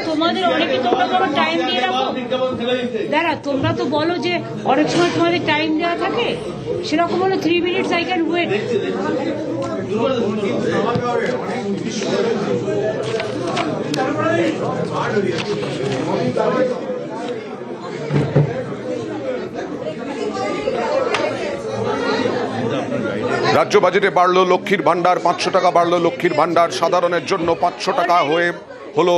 তোমাদের অনেকে তোমরা তোমার টাইম দিয়ে রাখো দাঁড়া, তোমরা তো বলো যে অনেক সময় তোমাদের টাইম দেওয়া থাকে, সেরকম হলো 3 minutes আই ক্যান ওয়েট। রাজ্য বাজেটে বাড়লো লক্ষ্মীর ভান্ডার, 500 টাকা বাড়লো লক্ষ্মীর ভান্ডার, সাধারণের জন্য 500 টাকা হয়ে হলো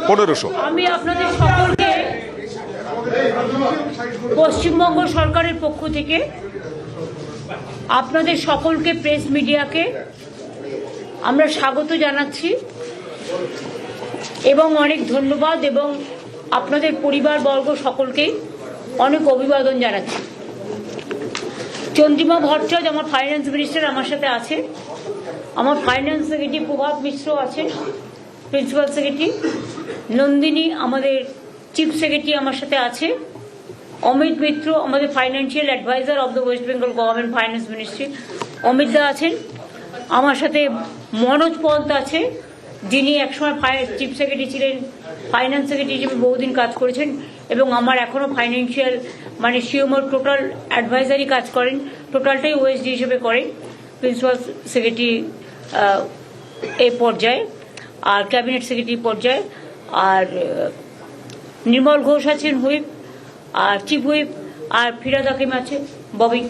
1500। আমি আপনাদের সকলকে পশ্চিমবঙ্গ সরকারের পক্ষ থেকে আপনাদের সকলকে, প্রেস মিডিয়াকে আমরা স্বাগত জানাচ্ছি এবং অনেক ধন্যবাদ, এবং আপনাদের পরিবারবর্গ সকলকেই অনেক অভিবাদন জানাচ্ছি। চন্দ্রিমা ভট্টাচার্য আমার ফাইন্যান্স মিনিস্টার আমার সাথে আছে, আমার ফাইন্যান্স সেক্রেটারি প্রভাত মিশ্র আছে, প্রিন্সিপাল সেক্রেটারি নন্দিনী আমাদের চিফ সেক্রেটারি আমার সাথে আছে, অমিত মিত্র আমাদের financial adviser of the West Bengal government finance ministry, Amit da আছেন, আমার সাথে মনোজ পন্ত আছে, যিনি একসময় চিফ সেক্রেটারি ছিলেন, ফাইন্যান্স সেক্রেটারি হিসেবে বহুদিন কাজ করেছেন এবং আমার এখনও ফাইন্যান্সিয়াল মানে সিওমোর টোটাল অ্যাডভাইজারি কাজ করেন, টোটালটাই ওএসডি হিসেবে করেন, প্রিন্সিপাল সেক্রেটারি এই পর্যায়ে আর ক্যাবিনেট সেক্রেটারি পর্যায়ে, আর নির্মল ঘোষ আছেন হুইপ, আর চিফ হুইপ, আর ফিরাদ হাকিম আছে ববি।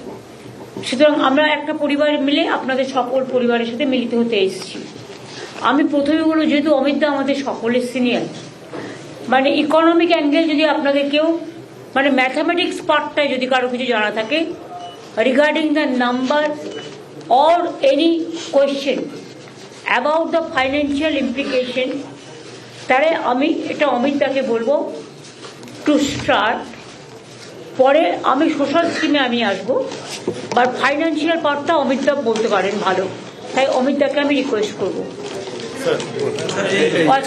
সুতরাং আমরা একটা পরিবার মিলে আপনাদের সকল পরিবারের সাথে মিলিত হতে এসেছি। আমি প্রথমে বলব, যেহেতু অমিত দা আমাদের সকলের সিনিয়র, মানে ইকোনমিক অ্যাঙ্গেল যদি আপনাদের কেউ মানে ম্যাথামেটিক্স পার্টটায় যদি কারো কিছু জানা থাকে regarding the number or any question about the financial implication, তাহলে আমি এটা অমিত দাকে বলবো টু স্টার্ট। পরে আমি সোশ্যাল স্কিমে আমি আসবো, বাট ফাইন্যান্সিয়াল পার্টটা অমিত দা বলতে পারেন ভালো, তাই অমিত দাকে আমি রিকোয়েস্ট করবো।